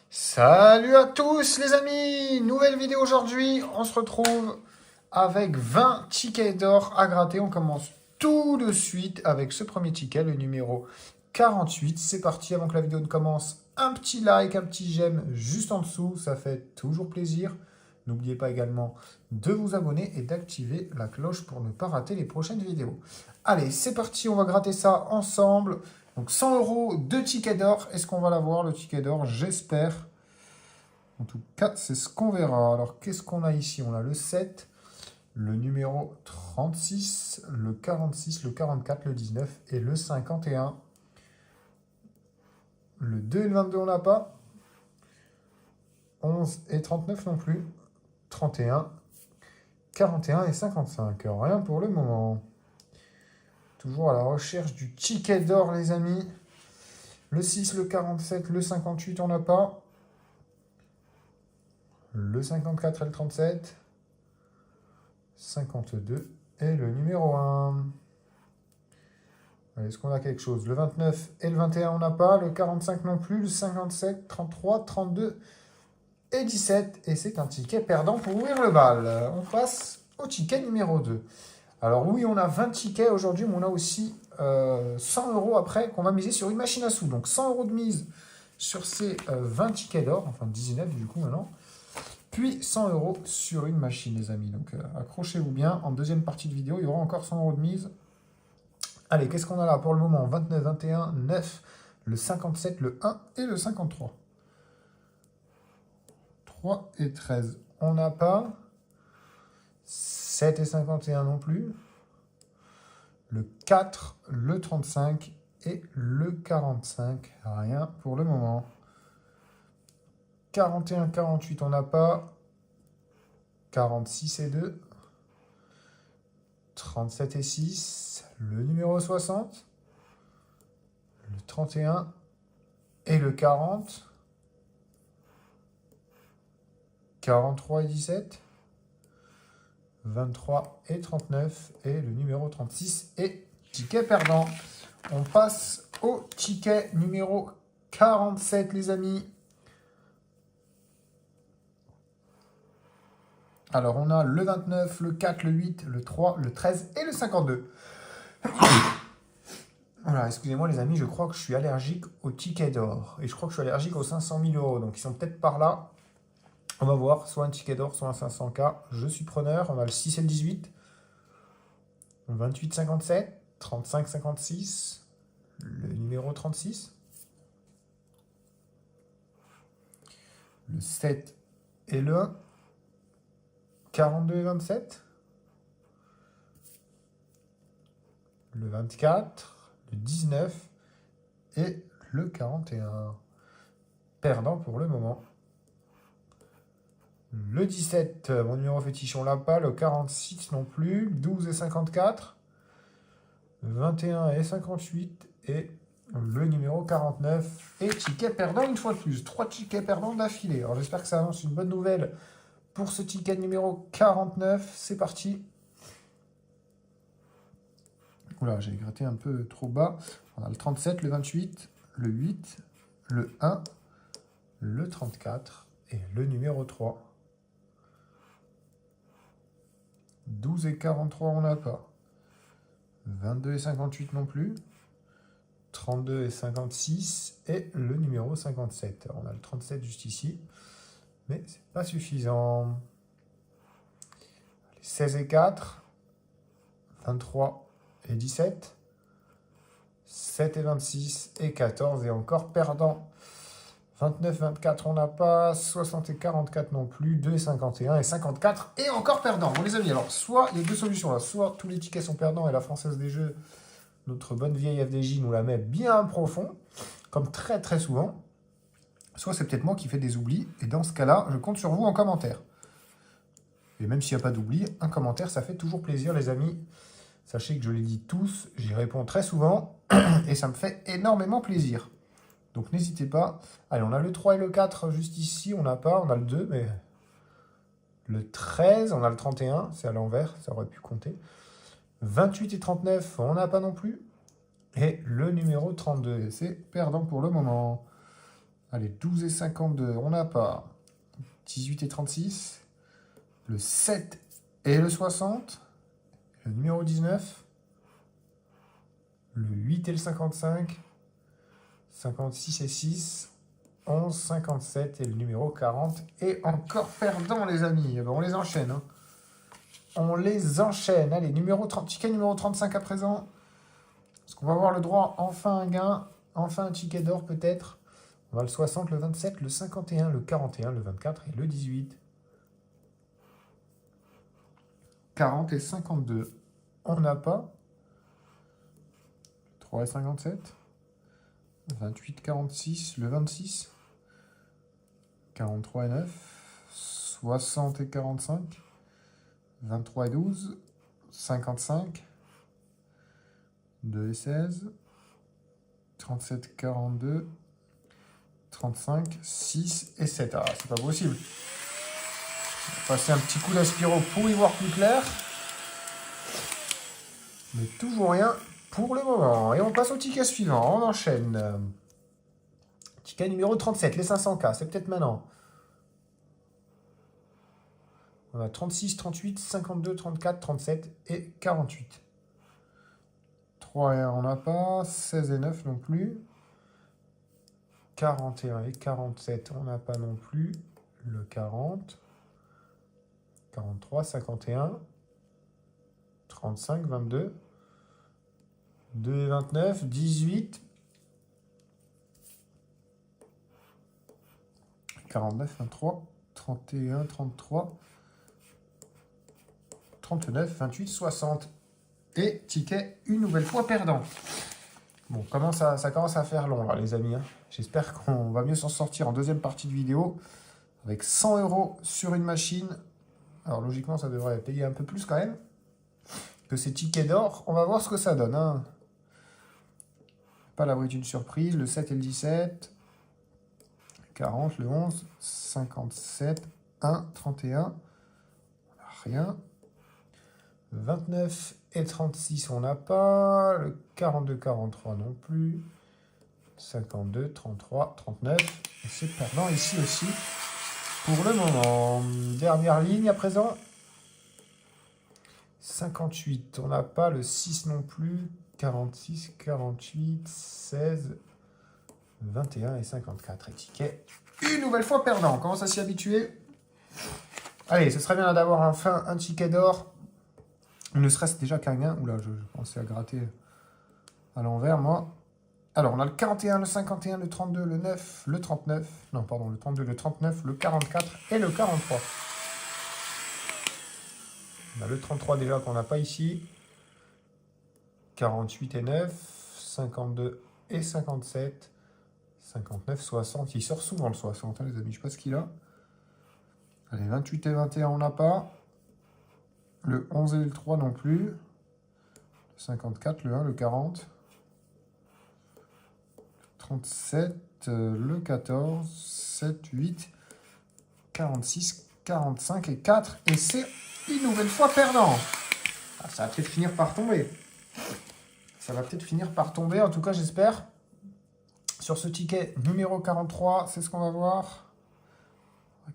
Salut à tous les amis, nouvelle vidéo aujourd'hui, on se retrouve avec 20 tickets d'or à gratter. On commence tout de suite avec ce premier ticket, le numéro 48. C'est parti, avant que la vidéo ne commence, un petit like, un petit j'aime juste en dessous, ça fait toujours plaisir. N'oubliez pas également de vous abonner et d'activer la cloche pour ne pas rater les prochaines vidéos. Allez, c'est parti, on va gratter ça ensemble. Donc 100 euros de ticket d'or. Est-ce qu'on va l'avoir le ticket d'or? J'espère. En tout cas, c'est ce qu'on verra. Alors, qu'est-ce qu'on a ici? On a le 7, le numéro 36, le 46, le 44, le 19 et le 51. Le 2 et le 22, on n'a pas. 11 et 39 non plus. 31, 41 et 55. Rien pour le moment. Toujours à la recherche du ticket d'or, les amis. Le 6, le 47, le 58, on n'a pas. Le 54 et le 37. 52 et le numéro 1. Est-ce qu'on a quelque chose? Le 29 et le 21, on n'a pas. Le 45 non plus. Le 57, 33, 32 et 17. Et c'est un ticket perdant pour ouvrir le bal. On passe au ticket numéro 2. Alors oui, on a 20 tickets aujourd'hui, mais on a aussi 100 euros après qu'on va miser sur une machine à sous. Donc 100 euros de mise sur ces 20 tickets d'or, enfin 19 du coup maintenant. Puis 100 euros sur une machine, les amis. Donc accrochez-vous bien. En deuxième partie de vidéo, il y aura encore 100 euros de mise. Allez, qu'est-ce qu'on a là pour le moment? 29, 21, 9, le 57, le 1 et le 53. 3 et 13, on n'a pas. 7 et 51 non plus. Le 4, le 35 et le 45. Rien pour le moment. 41, 48, on n'a pas. 46 et 2. 37 et 6. Le numéro 60. Le 31 et le 40. 43 et 17. 23 et 39 et le numéro 36 et ticket perdant. On passe au ticket numéro 47, les amis. Alors, on a le 29, le 4, le 8, le 3, le 13 et le 52. Voilà, excusez-moi les amis, je crois que je suis allergique au ticket d'or. Et je crois que je suis allergique aux 500 000 euros. Donc, ils sont peut-être par là. On va voir, soit un ticket d'or, soit un 500K. Je suis preneur. On a le 6 et le 18. 28, 57. 35, 56. Le numéro 36. Le 7 et le 1. 42 et 27. Le 24. Le 19. Et le 41. Perdant pour le moment. Le 17, mon numéro fétiche, on l'a pas. Le 46 non plus. 12 et 54. 21 et 58. Et le numéro 49. Et ticket perdant une fois de plus. 3 tickets perdants d'affilée. Alors j'espère que ça annonce une bonne nouvelle pour ce ticket numéro 49. C'est parti. Oula, j'ai gratté un peu trop bas. On a le 37, le 28, le 8, le 1, le 34 et le numéro 3. 12 et 43, on n'a pas. 22 et 58 non plus. 32 et 56 et le numéro 57. Alors, on a le 37 juste ici, mais c'est pas suffisant. 16 et 4, 23 et 17, 7 et 26 et 14 et encore perdant. 29, 24, on n'a pas. 60 et 44 non plus. 2 et 51 et 54 et encore perdant. Bon les amis, alors soit il y a deux solutions là. Soit tous les tickets sont perdants et la Française des Jeux, notre bonne vieille FDJ, nous la met bien profond, comme très très souvent. Soit c'est peut-être moi qui fais des oublis. Et dans ce cas-là, je compte sur vous en commentaire. Et même s'il n'y a pas d'oubli, un commentaire, ça fait toujours plaisir les amis. Sachez que je les lis tous, j'y réponds très souvent. Et ça me fait énormément plaisir. Donc n'hésitez pas. Allez, on a le 3 et le 4 juste ici. On n'a pas, on a le 2, mais le 13, on a le 31. C'est à l'envers, ça aurait pu compter. 28 et 39, on n'a pas non plus. Et le numéro 32, c'est perdant pour le moment. Allez, 12 et 52, on n'a pas. 18 et 36. Le 7 et le 60. Le numéro 19. Le 8 et le 55. 56 et 6. 11, 57 et le numéro 40. Et encore perdant, les amis. Eh ben, on les enchaîne. Hein. On les enchaîne. Allez, ticket numéro 35 à présent. Est-ce qu'on va avoir le droit enfin un gain? Enfin un ticket d'or peut-être? On va le 60, le 27, le 51, le 41, le 24 et le 18. 40 et 52. On n'a pas. 3 et 57. 28, 46, le 26. 43 et 9. 60 et 45. 23 et 12. 55. 2 et 16. 37, 42. 35, 6 et 7. Ah, c'est pas possible. On va passer un petit coup d'aspiro pour y voir plus clair. Mais toujours rien pour le moment. Et on passe au ticket suivant. On enchaîne. Ticket numéro 37, les 500K. C'est peut-être maintenant. On a 36, 38, 52, 34, 37 et 48. 3 et 1, on n'a pas. 16 et 9 non plus. 41 et 47, on n'a pas non plus. Le 40. 43, 51. 35, 22. 2 et 29, 18. 49, 23. 31, 33. 39, 28, 60. Et ticket une nouvelle fois perdant. Bon, ça commence à faire long là, les amis. Hein. J'espère qu'on va mieux s'en sortir en deuxième partie de vidéo. Avec 100 € sur une machine. Alors logiquement, ça devrait payer un peu plus quand même que ces tickets d'or. On va voir ce que ça donne. Hein. Pas l'abri d'une surprise. Le 7 et le 17. 40, le 11. 57. 1, 31. Rien. 29 et 36, on n'a pas. Le 42, 43 non plus. 52, 33, 39. Et c'est perdant ici aussi pour le moment. Dernière ligne à présent. 58, on n'a pas. Le 6 non plus. 46, 48, 16, 21 et 54. Et ticket une nouvelle fois perdant. On commence à s'y habituer. Allez, ce serait bien d'avoir enfin un ticket d'or. Ne serait-ce déjà qu'un gain. Oula, je pensais à gratter à l'envers, moi. Alors, on a le 41, le 51, le 32, le 9, le 39. Non, pardon, le 32, le 39, le 44 et le 43. On a le 33 déjà qu'on n'a pas ici. 48 et 9, 52 et 57. 59, 60. Il sort souvent le 60, hein, les amis. Je ne sais pas ce qu'il a. Allez, 28 et 21, on n'a pas. Le 11 et le 3 non plus. Le 54, le 1, le 40. 37, le 14, 7, 8, 46, 45 et 4. Et c'est une nouvelle fois perdant. Ah, ça va peut-être finir par tomber. Ça va peut-être finir par tomber, en tout cas j'espère. Sur ce ticket numéro 43, c'est ce qu'on va voir.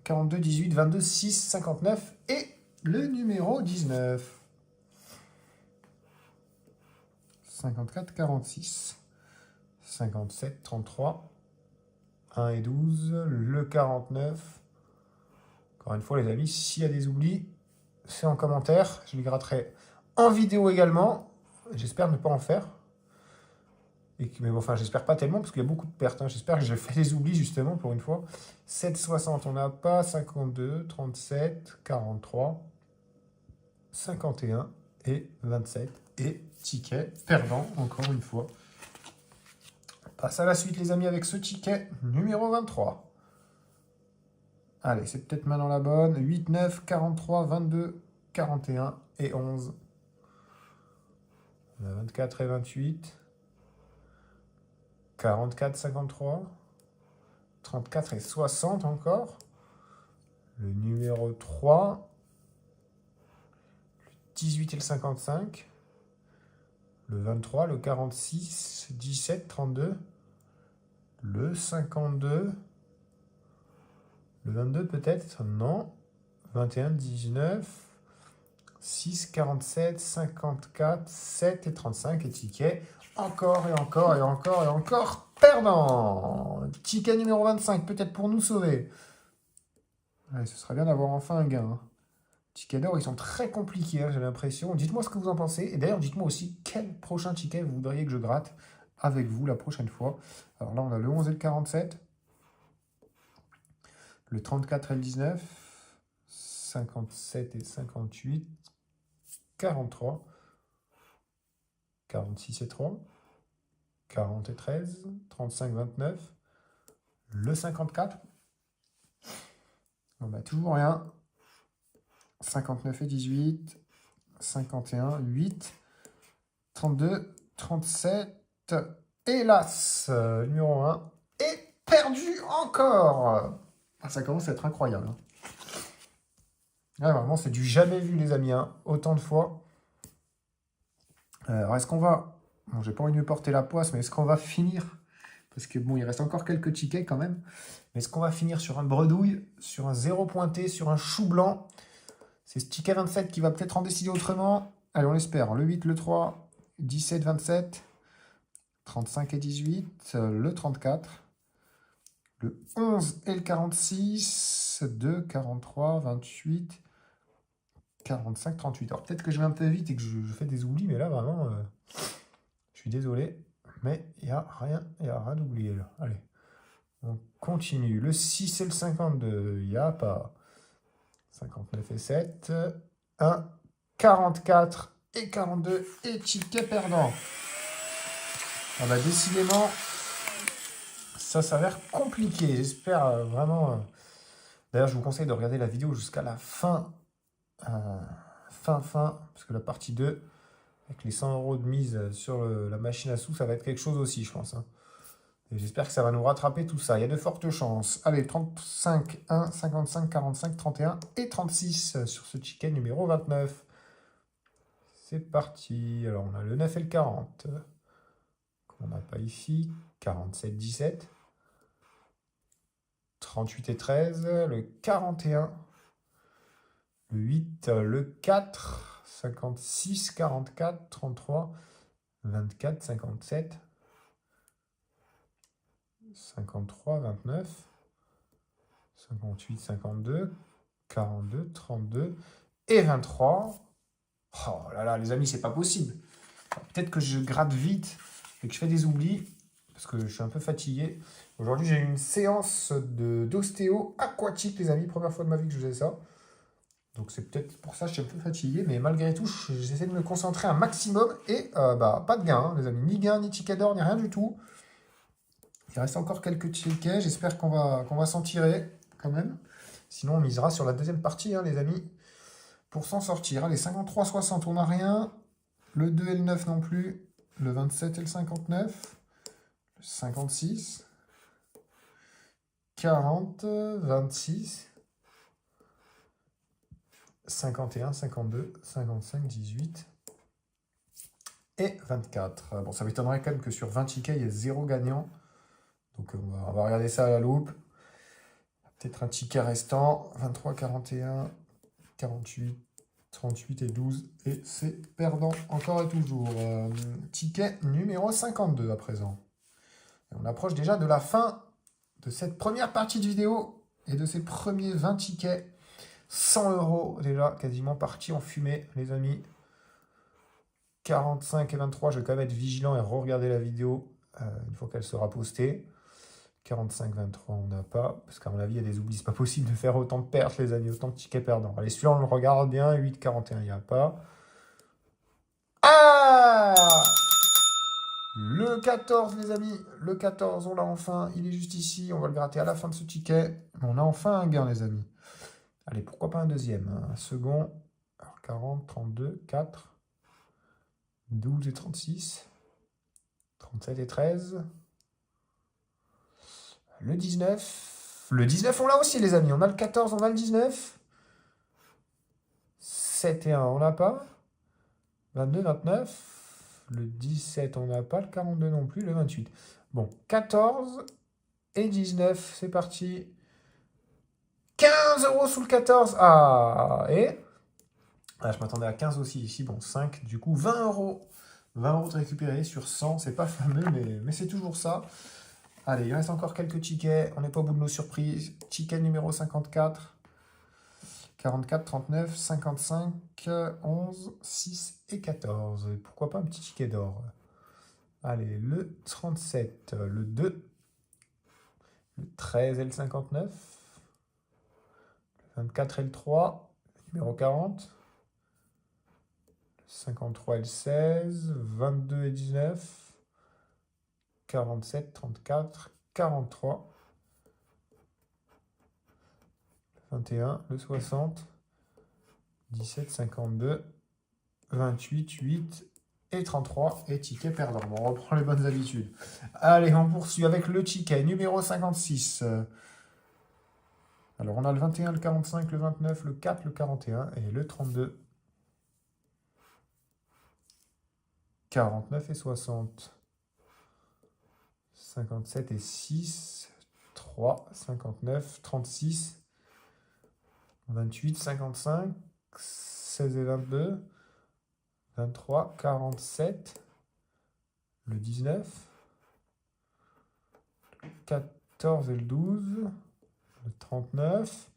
42, 18, 22, 6, 59 et le numéro 19. 54, 46. 57, 33. 1 et 12. Le 49. Encore une fois, les amis, s'il y a des oublis, c'est en commentaire. Je les gratterai en vidéo également. J'espère ne pas en faire. Mais bon, enfin, j'espère pas tellement parce qu'il y a beaucoup de pertes. Hein. J'espère que j'ai fait des oublis justement pour une fois. 7,60, on n'a pas. 52, 37, 43, 51 et 27. Et ticket perdant encore une fois. On passe à la suite, les amis, avec ce ticket numéro 23. Allez, c'est peut-être maintenant la bonne. 8, 9, 43, 22, 41 et 11. On a 24 et 28. 44, 53. 34 et 60 encore. Le numéro 3. Le 18 et le 55. Le 23, le 46, 17, 32. Le 52. Le 22 peut-être? Non. 21, 19, 6, 47, 54, 7 et 35. Et ticket. Encore et encore et encore et encore. Perdant. Ticket numéro 25, peut-être pour nous sauver. Ouais, ce serait bien d'avoir enfin un gain. Tickets d'or, ils sont très compliqués, j'ai l'impression. Dites-moi ce que vous en pensez. Et d'ailleurs, dites-moi aussi quel prochain ticket vous voudriez que je gratte avec vous la prochaine fois. Alors là, on a le 11 et le 47. Le 34 et le 19. 57 et 58. 43. 46 et 3. 40 et 13. 35, 29. Le 54. On n'a toujours rien. 59 et 18. 51, 8. 32, 37. Hélas, numéro 1 est perdu encore. Ah, ça commence à être incroyable. Hein. Ah, vraiment, c'est du jamais vu, les amis. Hein. Autant de fois. Alors, est-ce qu'on va... Bon, j'ai pas envie de me porter la poisse, mais est-ce qu'on va finir? Parce que bon, il reste encore quelques tickets quand même. Mais est-ce qu'on va finir sur un bredouille, sur un 0 pointé, sur un chou blanc? C'est ce ticket 27 qui va peut-être en décider autrement. Allez, on l'espère. Le 8, le 3, 17, 27, 35 et 18, le 34, le 11 et le 46, 2, 43, 28, 45, 38. Alors peut-être que je vais un peu vite et que je fais des oublis, mais là vraiment, je suis désolé. Mais il n'y a rien d'oublié là. Allez, on continue. Le 6 et le 52, il n'y a pas. 59 et 7, 1, 44 et 42 et ticket perdant. Ah bah décidément, ça s'avère compliqué. J'espère vraiment... D'ailleurs, je vous conseille de regarder la vidéo jusqu'à la fin. Parce que la partie 2, avec les 100 € de mise sur la machine à sous, ça va être quelque chose aussi, je pense. Hein. Et j'espère que ça va nous rattraper tout ça. Il y a de fortes chances. Allez, 35, 1, 55, 45, 31 et 36 sur ce ticket numéro 29. C'est parti. Alors, on a le 9 et le 40. Qu'on n'a pas ici. 47, 17. 38 et 13. Le 41. Le 8, le 4. 56, 44, 33. 24, 57. 53, 29. 58, 52. 42, 32. Et 23. Oh là là, les amis, c'est pas possible. Peut-être que je gratte vite et que je fais des oublis parce que je suis un peu fatigué. Aujourd'hui, j'ai eu une séance d'ostéo aquatique, les amis. Première fois de ma vie que je faisais ça. Donc, c'est peut-être pour ça que je suis un peu fatigué. Mais malgré tout, j'essaie de me concentrer un maximum. Et pas de gain, hein, les amis. Ni gain, ni ticket d'or, ni rien du tout. Il reste encore quelques tickets. J'espère qu'on va s'en tirer quand même. Sinon, on misera sur la deuxième partie, hein, les amis. Pour s'en sortir. Allez, 53, 60, on n'a rien. Le 2 et le 9 non plus. Le 27 et le 59. Le 56. 40, 26. 51, 52, 55, 18. Et 24. Bon, ça m'étonnerait quand même que sur 20 tickets, il y ait 0 gagnant. Donc, on va regarder ça à la loupe. Peut-être un ticket restant. 23, 41, 48. 38 et 12, et c'est perdant encore et toujours. Ticket numéro 52 à présent. Et on approche déjà de la fin de cette première partie de vidéo et de ces premiers 20 tickets. 100 € déjà quasiment partis en fumée, les amis. 45 et 23, je vais quand même être vigilant et re-regarder la vidéo une fois qu'elle sera postée. 45, 23, on n'a pas. Parce qu'à mon avis, il y a des oublis. C'est pas possible de faire autant de pertes, les amis, autant de tickets perdants. Allez, celui-là, on le regarde bien. 8, 41, il n'y a pas. Ah! Le 14, les amis. Le 14, on l'a enfin. Il est juste ici. On va le gratter à la fin de ce ticket. On a enfin un gain, les amis. Allez, pourquoi pas un deuxième? Un second. Alors, 40, 32, 4. 12 et 36. 37 et 13. Le 19. Le 19, on l'a aussi, les amis. On a le 14, on a le 19. 7 et 1, on n'a pas. 22, 29. Le 17, on n'a pas. Le 42 non plus. Le 28. Bon, 14, et 19. C'est parti. 15 € sous le 14. Ah, et... Ah, je m'attendais à 15 aussi ici. Bon, 5. Du coup, 20 €. 20 € de récupérer sur 100. C'est pas fameux, mais c'est toujours ça. Allez, il reste encore quelques tickets. On n'est pas au bout de nos surprises. Ticket numéro 54. 44, 39, 55, 11, 6 et 14. Et pourquoi pas un petit ticket d'or? Allez, le 37, le 2, le 13 et le 59, le 24 et le 3, le numéro 40, le 53 et le 16, 22 et 19, 47, 34, 43, le 21, le 60, 17, 52, 28, 8 et 33 et ticket perdant. Bon, on reprend les bonnes habitudes. Allez, on poursuit avec le ticket numéro 56. Alors, on a le 21, le 45, le 29, le 4, le 41 et le 32. 49 et 60. 57 et 6. 3, 59, 36. 28, 55. 16 et 22. 23, 47. Le 19. Le 14 et le 12. Le 39.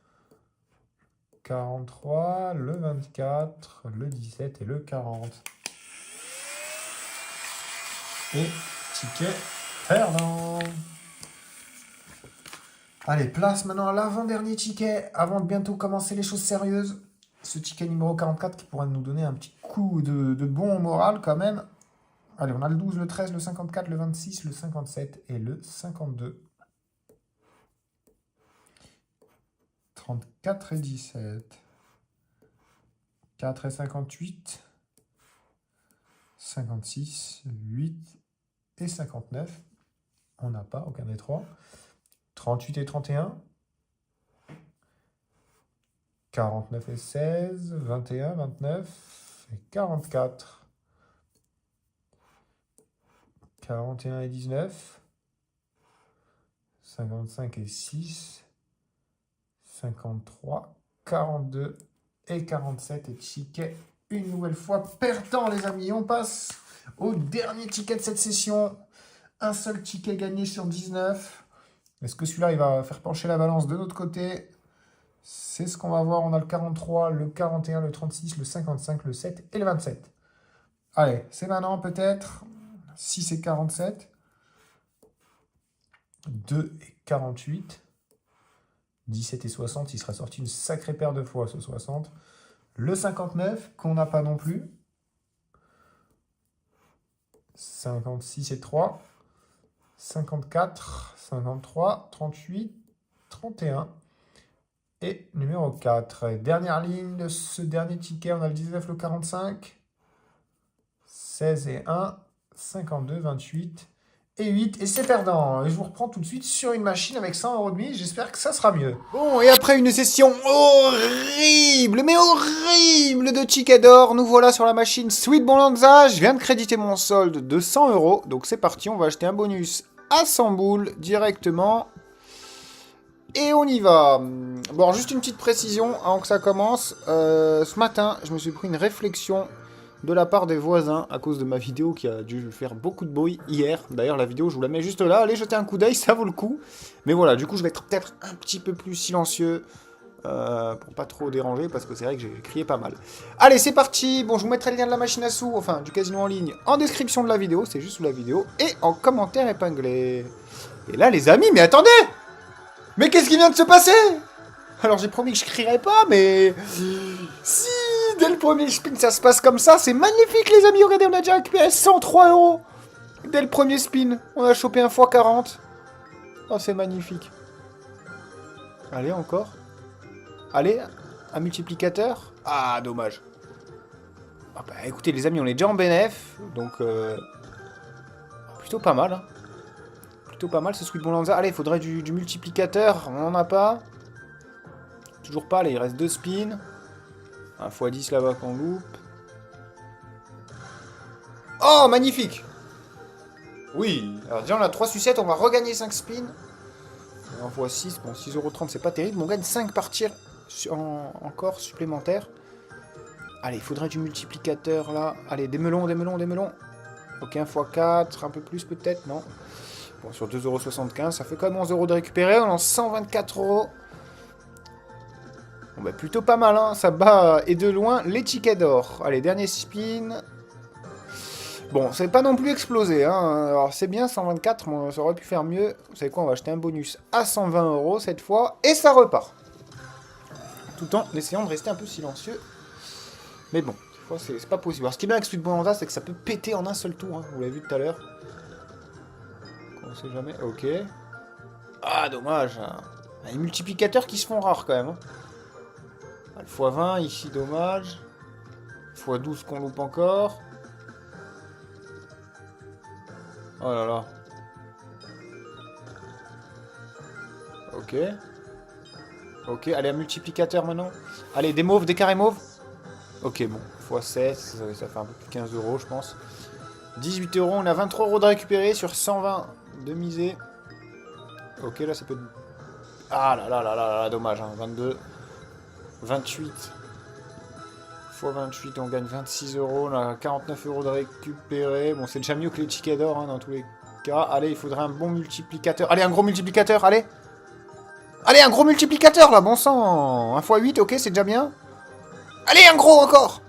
43, le 24, le 17 et le 40. Et ticket perdant. Allez, place maintenant à l'avant-dernier ticket, avant de bientôt commencer les choses sérieuses. Ce ticket numéro 44 qui pourrait nous donner un petit coup de bon moral quand même. Allez, on a le 12, le 13, le 54, le 26, le 57 et le 52. 34 et 17. 4 et 58. 56, 8 et 59. On n'a pas aucun des trois. 38 et 31. 49 et 16. 21, 29 et 44. 41 et 19. 55 et 6. 53, 42 et 47 et ticket une nouvelle fois perdant les amis. On passe au dernier ticket de cette session. Un seul ticket gagné sur 19. Est-ce que celui-là il va faire pencher la balance de notre côté? C'est ce qu'on va voir. On a le 43, le 41, le 36, le 55, le 7 et le 27. Allez, c'est maintenant peut-être. 6 et 47. 2 et 48. 17 et 60, il sera sorti une sacrée paire de fois, ce 60. Le 59, qu'on n'a pas non plus. 56 et 3. 54, 53, 38, 31. Et numéro 4. Et dernière ligne de ce dernier ticket, on a le 19, le 45. 16 et 1. 52, 28 et 8, et c'est perdant. Et je vous reprends tout de suite sur une machine avec 100 € de mise. J'espère que ça sera mieux. Bon, et après une session horrible, mais horrible de tickets d'or, nous voilà sur la machine Sweet Bonanza. Je viens de créditer mon solde de 100 €. Donc c'est parti, on va acheter un bonus à 100 boules directement. Et on y va. Bon, alors, juste une petite précision avant que ça commence. Ce matin, je me suis pris une réflexion de la part des voisins à cause de ma vidéo qui a dû faire beaucoup de bruit hier. D'ailleurs, la vidéo, je vous la mets juste là. Allez jeter un coup d'œil, ça vaut le coup. Mais voilà, du coup, je vais être peut-être un petit peu plus silencieux pour pas trop déranger parce que c'est vrai que j'ai crié pas mal. Allez, c'est parti. Bon, je vous mettrai le lien de la machine à sous, enfin du casino en ligne, en description de la vidéo. C'est juste sous la vidéo et en commentaire épinglé. Et là, les amis, mais attendez! Mais qu'est-ce qui vient de se passer? Alors j'ai promis que je crierais pas, mais... Si, dès le premier spin, ça se passe comme ça, c'est magnifique les amis. Regardez, on a déjà récupéré 103 €. Dès le premier spin, on a chopé un x40. Oh, c'est magnifique. Allez, encore. Allez, un multiplicateur. Ah, dommage. Ah bah écoutez les amis, on est déjà en bénéf, donc... plutôt pas mal, hein. Plutôt pas mal ce Sweet Bonanza. Allez, il faudrait du multiplicateur, on n'en a pas. Toujours pas, là il reste 2 spins. Un x10 là-bas qu'on loupe. Oh, magnifique! Oui, alors déjà on a 3 sucettes, on va regagner 5 spins. 1 fois 6, bon, 6,30 €, c'est pas terrible. Mais on gagne 5 par tir encore supplémentaires. Allez, il faudrait du multiplicateur, là. Allez, des melons, des melons, des melons. Ok, 1 fois 4, un peu plus peut-être, non. Bon, sur 2,75 €, ça fait quand même 11 € de récupérer. On lance 124 €. Bon, bah, plutôt pas mal, hein. Ça bat, et de loin, les tickets d'or. Allez, dernier spin. Bon, c'est pas non plus explosé, hein. Alors, c'est bien, 124, mais ça aurait pu faire mieux. Vous savez quoi, on va acheter un bonus à 120 € cette fois, et ça repart. Tout en essayant de rester un peu silencieux. Mais bon, des fois, c'est pas possible. Alors, ce qui est bien avec Sweet Bonanza, c'est que ça peut péter en un seul tour, hein. Vous l'avez vu tout à l'heure. On sait jamais. Ok. Ah, dommage. Les multiplicateurs qui se font rares, quand même, hein. Le x20, ici, dommage. x12 qu'on loupe encore. Oh là là. Ok. Ok, allez, un multiplicateur maintenant. Allez, des mauves, des carrés mauves. Ok, bon. x7, ça fait un peu plus de 15 €, je pense. 18 €, on a 23 € de récupérer sur 120 de misée. Ok, là, ça peut... Ah là là là là là, dommage, hein. 22. 28. x 28, on gagne 26 €. On a 49 € de récupérer. Bon, c'est déjà mieux que les tickets d'or, hein, dans tous les cas. Allez, il faudrait un bon multiplicateur. Allez, un gros multiplicateur, allez. Allez, un gros multiplicateur, là, bon sang. 1 x 8, ok, c'est déjà bien. Allez, un gros encore.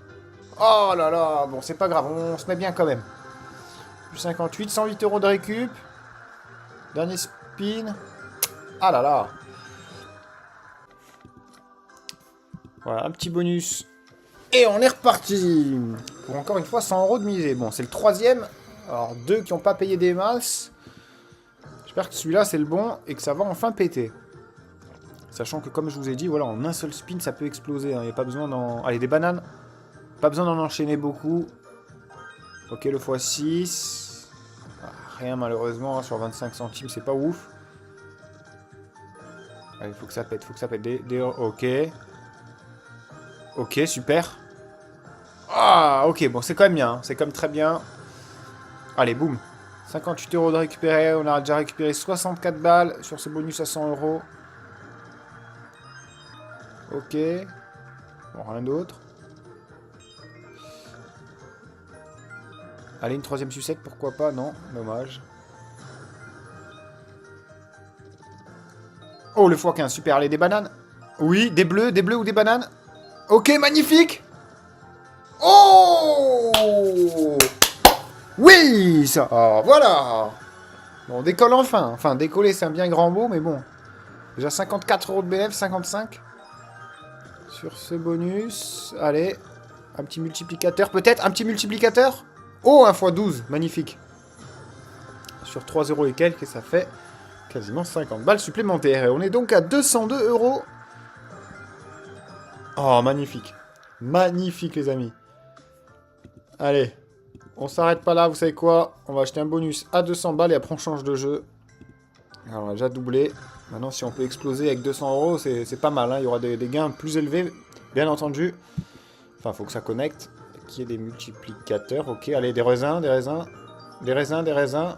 Oh là là, bon, c'est pas grave, on se met bien quand même. Plus 58, 108 € de récup. Dernier spin. Ah là là. Voilà, un petit bonus. Et on est reparti. Pour encore une fois 100 € de misée. Bon, c'est le troisième. Alors, 2 qui n'ont pas payé des masses. J'espère que celui-là, c'est le bon et que ça va enfin péter. Sachant que, comme je vous ai dit, voilà, en un seul spin, ça peut exploser. Il n'y a pas besoin d'en... Allez, des bananes. Pas besoin d'en enchaîner beaucoup. Ok, le x6. Ah, rien, malheureusement, sur 25 centimes, c'est pas ouf. Allez, faut que ça pète, faut que ça pète. Ok. Ok, super. Ah, ok, bon, c'est quand même bien. Hein. C'est quand même très bien. Allez, boum. 58 € de récupérer. On a déjà récupéré 64 balles sur ce bonus à 100 €. Ok. Bon, rien d'autre. Allez, une troisième sucette, pourquoi pas? Non, dommage. Oh, le x15, super. Allez, des bananes. Oui, des bleus ou des bananes. Ok, magnifique. Oh oui, ça. Oh, voilà. Bon, on décolle enfin. Enfin, décoller, c'est un bien grand mot, mais bon. Déjà 54 € de BF, 55. Sur ce bonus. Allez. Un petit multiplicateur, peut-être. Un petit multiplicateur. Oh, 1 x 12. Magnifique. Sur 3 € et quelques, et ça fait quasiment 50 balles supplémentaires. Et on est donc à 202 €. Oh, magnifique. Magnifique, les amis. Allez. On s'arrête pas là, vous savez quoi? On va acheter un bonus à 200 balles et après on change de jeu. Alors, on a déjà doublé. Maintenant, si on peut exploser avec 200 €, c'est pas mal. Hein. Il y aura des gains plus élevés, bien entendu. Enfin, il faut que ça connecte. Qu'il y ait des multiplicateurs. Ok, allez, des raisins, des raisins. Des raisins, des raisins.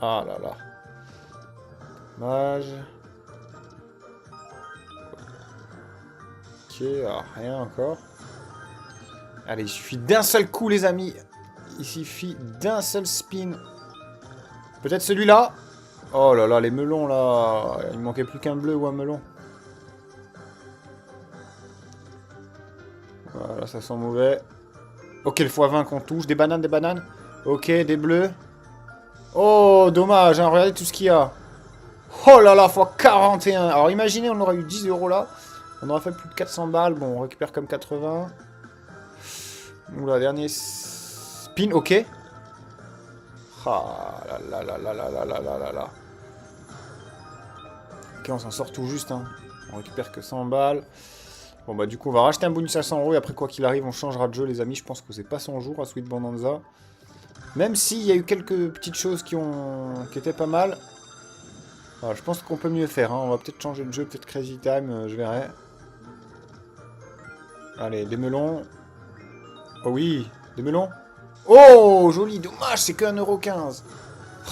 Ah là là. Dommage. Ok, alors, rien encore. Allez, il suffit d'un seul coup, les amis. Il suffit d'un seul spin. Peut-être celui-là. Oh là là, les melons, là. Il manquait plus qu'un bleu ou un melon. Voilà, ça sent mauvais. Ok, le x20 qu'on touche. Des bananes, des bananes. Ok, des bleus. Oh, dommage, hein, regardez tout ce qu'il y a. Oh là là, x41. Alors imaginez, on aurait eu 10 € là. On aurait fait plus de 400 balles. Bon, on récupère comme 80. Oula, dernier spin, ok. Ah là là là là là là là là là. Ok, on s'en sort tout juste, hein. On récupère que 100 balles. Bon bah du coup on va racheter un bonus à 100 € et après quoi qu'il arrive on changera de jeu les amis. Je pense que c'est pas son jour à Sweet Bonanza. Même s'il y a eu quelques petites choses qui étaient pas mal. Alors, je pense qu'on peut mieux faire, hein. On va peut-être changer de jeu, peut-être Crazy Time, je verrai. Allez, des melons. Oh oui, des melons. Oh, joli, dommage, c'est que 1,15 €.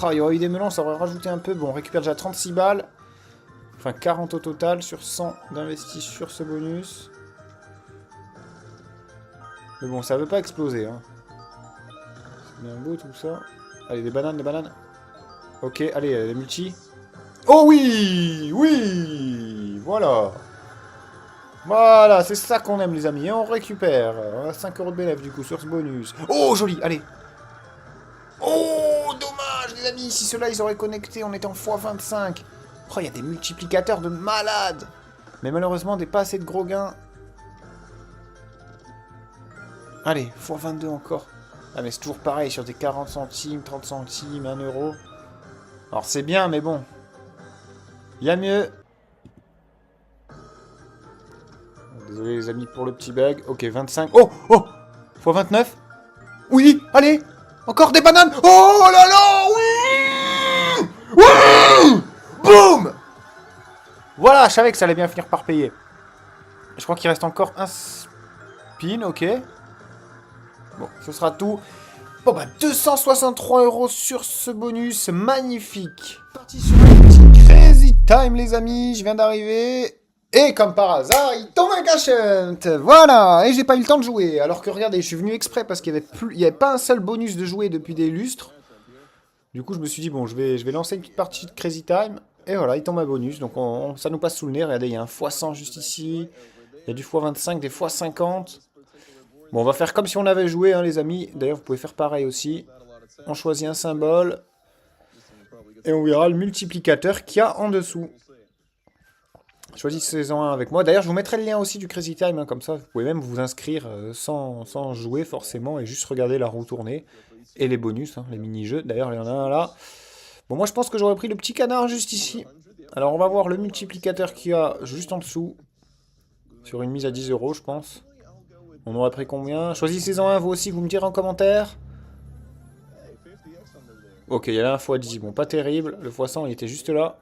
Ah, il y aurait eu des melons, ça aurait rajouté un peu. Bon, on récupère déjà 36 balles. Enfin, 40 au total sur 100 d'investis sur ce bonus. Mais bon, ça veut pas exploser. Hein. C'est bien beau tout ça. Allez, des bananes, des bananes. Ok, allez, les multi. Oh oui! Oui! Voilà. Voilà, c'est ça qu'on aime les amis. Et on récupère. On a 5 € de bénéfice du coup sur ce bonus. Oh, joli, allez. Oh, dommage les amis. Si ceux-là, ils auraient connecté, on était en x25. Oh, il y a des multiplicateurs de malades. Mais malheureusement, des pas assez de gros gains. Allez, x22 encore. Ah, mais c'est toujours pareil sur des 40 centimes, 30 centimes, 1 euro. Alors c'est bien, mais bon. Il y a mieux. Désolé les amis pour le petit bug. Ok, 25. Oh, oh, x29. Oui, allez. Encore des bananes. Oh là là, oui. Oui. Boum. Voilà, je savais que ça allait bien finir par payer. Je crois qu'il reste encore un spin, ok. Bon, ce sera tout. Bon bah 263 € sur ce bonus, magnifique. Parti sur un petit Crazy Time les amis, je viens d'arriver. Et comme par hasard, il tombe un cash-hunt. Voilà, et j'ai pas eu le temps de jouer. Alors que regardez, je suis venu exprès parce qu'il y avait pas un seul bonus de jouer depuis des lustres. Du coup, je me suis dit, bon, je vais lancer une petite partie de Crazy Time. Et voilà, il tombe un bonus, donc ça nous passe sous le nez. Regardez, il y a un x100 juste ici. Il y a du x25, des x50. Bon, on va faire comme si on avait joué, hein, les amis. D'ailleurs, vous pouvez faire pareil aussi. On choisit un symbole. Et on verra le multiplicateur qu'il y a en dessous. Choisissez-en un avec moi. D'ailleurs, je vous mettrai le lien aussi du Crazy Time. Hein, comme ça, vous pouvez même vous inscrire sans jouer forcément. Et juste regarder la roue tourner. Et les bonus, hein, les mini-jeux. D'ailleurs, il y en a un là. Bon, moi, je pense que j'aurais pris le petit canard juste ici. Alors, on va voir le multiplicateur qu'il y a juste en dessous. Sur une mise à 10 €, je pense. On aurait pris combien? Choisissez-en un, vous aussi, vous me direz en commentaire. Ok, il y a là un x10. Bon, pas terrible. Le x100, il était juste là.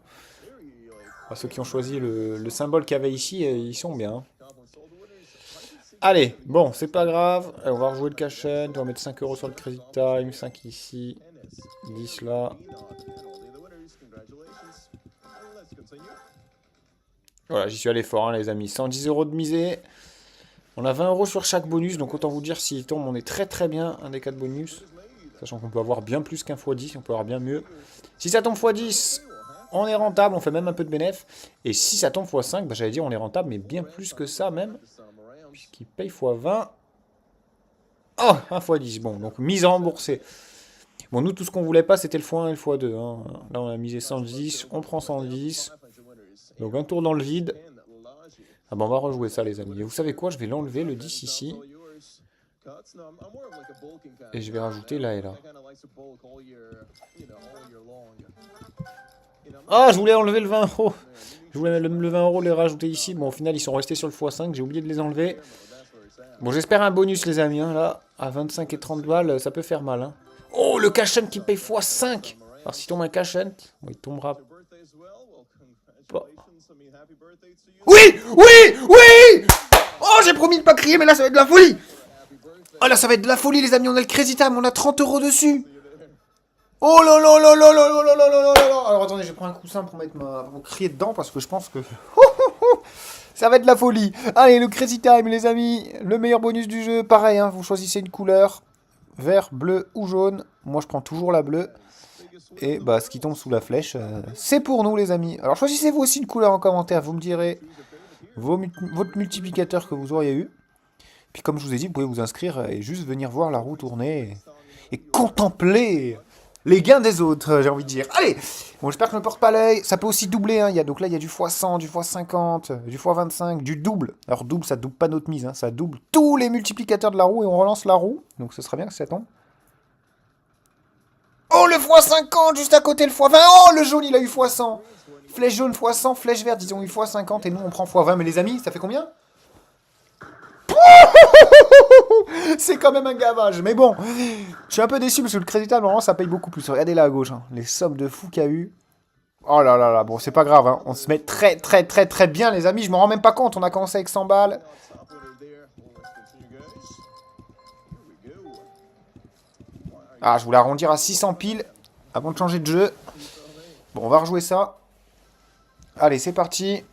Enfin, ceux qui ont choisi le symbole qu'il y avait ici, ils sont bien. Allez, bon, c'est pas grave. On va rejouer le cash-hunt. On va mettre 5 € sur le Crazy Time. 5 ici. 10 là. Voilà, j'y suis allé fort, hein, les amis. 110 € de misée. On a 20 € sur chaque bonus, donc autant vous dire s'il tombe, on est très très bien, un des 4 bonus. Sachant qu'on peut avoir bien plus qu'un x10, on peut avoir bien mieux. Si ça tombe x10, on est rentable, on fait même un peu de bénéf. Et si ça tombe x5, bah, j'allais dire on est rentable, mais bien plus que ça même. Puisqu'il paye x20. Oh, un x10, bon, donc mise remboursée. Bon, nous, tout ce qu'on voulait pas, c'était le x1 et le x2. Hein. Là, on a misé 110, on prend 110. Donc un tour dans le vide. Ah bah on va rejouer ça les amis. Et vous savez quoi, je vais l'enlever le 10 ici. Et je vais rajouter là et là. Ah, je voulais enlever le 20 €. Je voulais le 20 € les rajouter ici. Bon, au final, ils sont restés sur le x5. J'ai oublié de les enlever. Bon, j'espère un bonus les amis. Hein, là, à 25 et 30 balles, ça peut faire mal. Hein. Oh, le cash-hunt qui paye x5. Alors s'il tombe un cash-hunt, bon, il tombera pas. Oui, oui, oui. Oh, j'ai promis de pas crier, mais là, ça va être de la folie. Oh, là, ça va être de la folie, les amis. On a le Crazy Time, on a 30 € dessus. Oh là là là là là là là là là là. Alors, attendez, je prends un coussin pour pour crier dedans, parce que je pense que... ça va être de la folie. Allez, le Crazy Time, les amis. Le meilleur bonus du jeu. Pareil, hein, vous choisissez une couleur. Vert, bleu ou jaune. Moi, je prends toujours la bleue. Et bah, ce qui tombe sous la flèche, c'est pour nous, les amis. Alors, choisissez-vous aussi une couleur en commentaire. Vous me direz votre multiplicateur que vous auriez eu. Puis, comme je vous ai dit, vous pouvez vous inscrire et juste venir voir la roue tourner et contempler les gains des autres, j'ai envie de dire. Allez, bon, j'espère que je ne me porte pas l'œil. Ça peut aussi doubler. Hein. Donc là, il y a du x100, du x50, du x25, du double. Alors, double, ça double pas notre mise. Hein. Ça double tous les multiplicateurs de la roue et on relance la roue. Donc, ce serait bien que ça tombe. Oh, le x50, juste à côté le x20. Oh, le jaune, il a eu x100. Flèche jaune x100, flèche verte, ils ont eu x50. Et nous, on prend x20. Mais les amis, ça fait combien? C'est quand même un gavage. Mais bon, je suis un peu déçu parce que le Crazy Time, normalement, ça paye beaucoup plus. Regardez là à gauche, hein, les sommes de fou qu'il y a eu. Oh là là là, bon, c'est pas grave. Hein. On se met très, très, très, très bien, les amis. Je m'en rends même pas compte. On a commencé avec 100 balles. Ah, je voulais arrondir à 600 piles avant de changer de jeu. Bon, on va rejouer ça. Allez, c'est parti.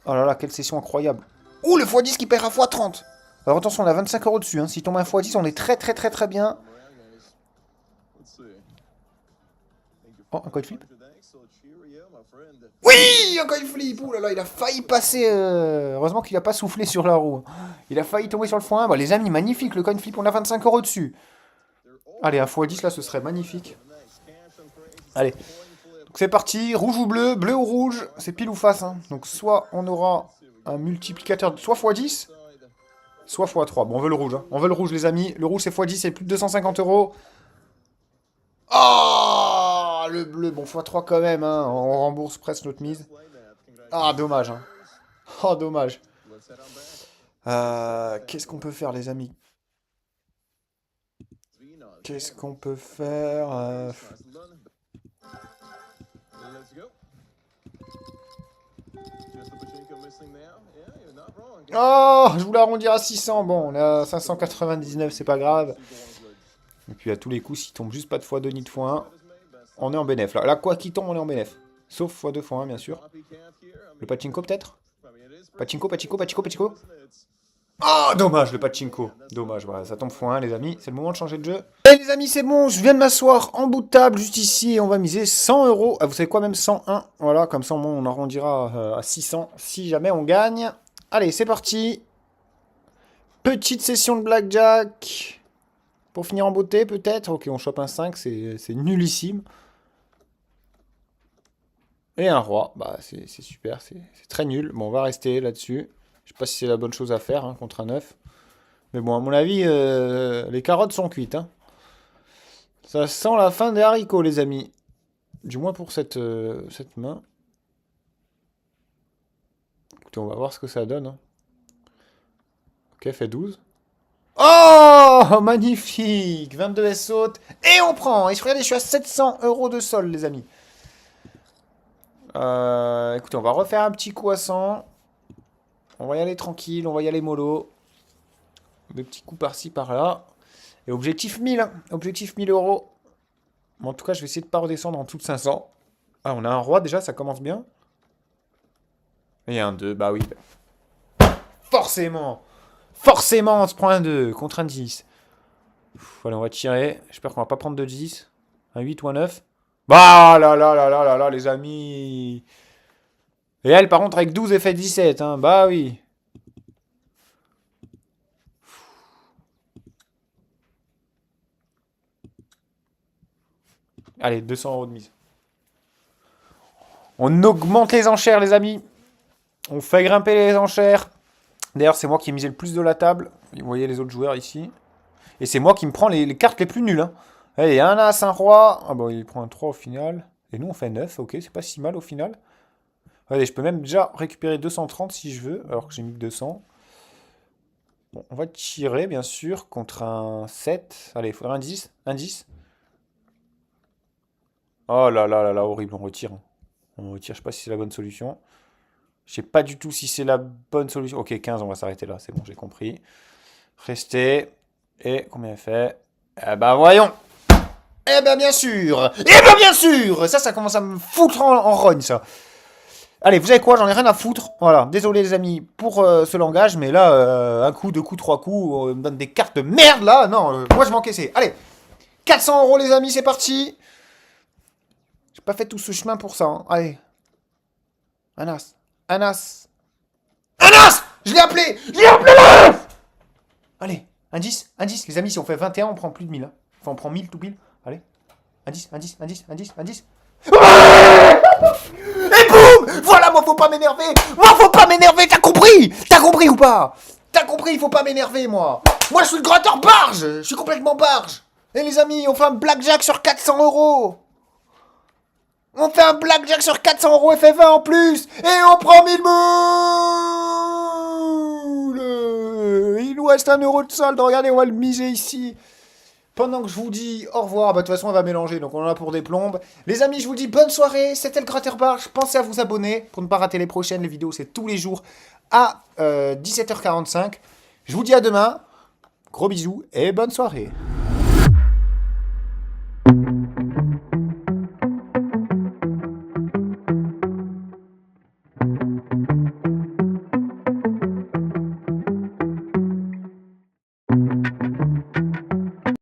Oh là là, quelle session incroyable. Ouh, le x10 qui perd à x30. Alors attention, on a 25 € dessus. Hein. Si tombe un x10, on est très bien. Oh, un coin flip. Oui, un coin flip. Ouh là là, il a failli passer. Heureusement qu'il n'a pas soufflé sur la roue. Il a failli tomber sur le x1. Bah, les amis, magnifique le coin flip. On a 25 € dessus. Allez, un x10 là, ce serait magnifique. Allez. Donc c'est parti. Rouge ou bleu, bleu ou rouge. C'est pile ou face. Hein. Donc soit on aura un multiplicateur, soit x10. Soit x3. Bon, on veut le rouge. Hein. On veut le rouge, les amis. Le rouge, c'est x10, c'est plus de 250 €. Oh, le bleu. Bon, x3 quand même. Hein. On rembourse presque notre mise. Ah, dommage. Hein. Oh, dommage. Qu'est-ce qu'on peut faire, les amis? Qu'est-ce qu'on peut faire Oh, je voulais arrondir à 600. Bon, on est à 599, c'est pas grave. Et puis à tous les coups, s'il tombe juste pas de x2 ni de x1, on est en bénéf. Là, quoi qu'il tombe, on est en bénéf. Sauf x2, x1, bien sûr. Le pachinko, peut-être? Pachinko. Oh, dommage, le pachinko. Dommage, voilà, ça tombe x1, les amis. C'est le moment de changer de jeu. Et les amis, c'est bon, je viens de m'asseoir en bout de table, juste ici, et on va miser 100 €. Ah, vous savez quoi, même 101. Voilà, comme ça, on arrondira à 600 si jamais on gagne. Allez, c'est parti. Petite session de blackjack. Pour finir en beauté, peut-être. Ok, on chope un 5, c'est nullissime. Et un roi. Bah, c'est super, c'est très nul. Bon, on va rester là-dessus. Je sais pas si c'est la bonne chose à faire hein, contre un 9. Mais bon, à mon avis, les carottes sont cuites. Hein. Ça sent la fin des haricots, les amis. Du moins pour cette main. Écoutez, on va voir ce que ça donne. Hein. Ok, fait 12. Oh, magnifique. 22 S saute. Et on prend. Et regardez, je suis à 700 € de sol, les amis. Écoutez, on va refaire un petit coup à 100. On va y aller tranquille, on va y aller mollo. Des petits coups par-ci, par-là. Et objectif 1000. Hein. Objectif 1000 €. Bon, en tout cas, je vais essayer de ne pas redescendre en dessous de 500. Ah, on a un roi déjà, ça commence bien. Et un 2, bah oui. Forcément. Forcément, on se prend un 2 contre un 10. Allez, on va tirer. J'espère qu'on va pas prendre de 10. Un 8 ou un 9. Bah là là là là là là, les amis. Et elle, par contre, avec 12, elle fait 17. Hein. Bah oui. Allez, 200 € de mise. On augmente les enchères, les amis. On fait grimper les enchères. D'ailleurs, c'est moi qui ai misé le plus de la table. Vous voyez les autres joueurs ici. Et c'est moi qui me prends les cartes les plus nulles. Hein. Allez, un as, un roi. Ah bon, il prend un 3 au final. Et nous, on fait 9. Ok, c'est pas si mal au final. Allez, je peux même déjà récupérer 230 si je veux. Alors que j'ai mis que 200. Bon, on va tirer, bien sûr, contre un 7. Allez, il faudrait un 10. Un 10. Oh là là là là, horrible, on retire. On retire, je sais pas si c'est la bonne solution. Je sais pas du tout si c'est la bonne solution. Ok, 15, on va s'arrêter là, c'est bon, j'ai compris. Restez. Et combien elle fait? Eh ben voyons. Eh ben bien sûr. Eh ben bien sûr. Ça commence à me foutre en rogne, ça. Allez, vous savez quoi? J'en ai rien à foutre. Voilà, désolé les amis pour ce langage, mais là, un coup, deux coups, trois coups, on me donne des cartes de merde, là. Non, moi je vais encaisser. Allez, 400 € les amis, c'est parti. J'ai pas fait tout ce chemin pour ça. Hein. Allez. Un as. Un as. Un as! Je l'ai appelé! Je l'ai appelé là! Allez, un 10, un 10. Les amis, si on fait 21, on prend plus de 1000. Hein. Enfin, on prend 1000 tout pile. Allez. Un 10, un 10, un 10, un 10, un 10. Ouais! Et boum! Voilà, moi faut pas m'énerver! Moi faut pas m'énerver, t'as compris? T'as compris ou pas? T'as compris, il faut pas m'énerver, moi! Moi je suis le gratteur barge! Je suis complètement barge! Et les amis, on fait un blackjack sur 400 €! On fait un blackjack sur 400 € FF20 en plus! Et on prend 1000 boules! Il nous reste 1 € de solde, regardez, on va le miser ici. Pendant que je vous dis au revoir, bah de toute façon on va mélanger, donc on en a pour des plombes. Les amis, je vous dis bonne soirée, c'était le Gratteur Barge. Pensez à vous abonner pour ne pas rater les prochaines. Les vidéos, c'est tous les jours à 17h45. Je vous dis à demain, gros bisous et bonne soirée.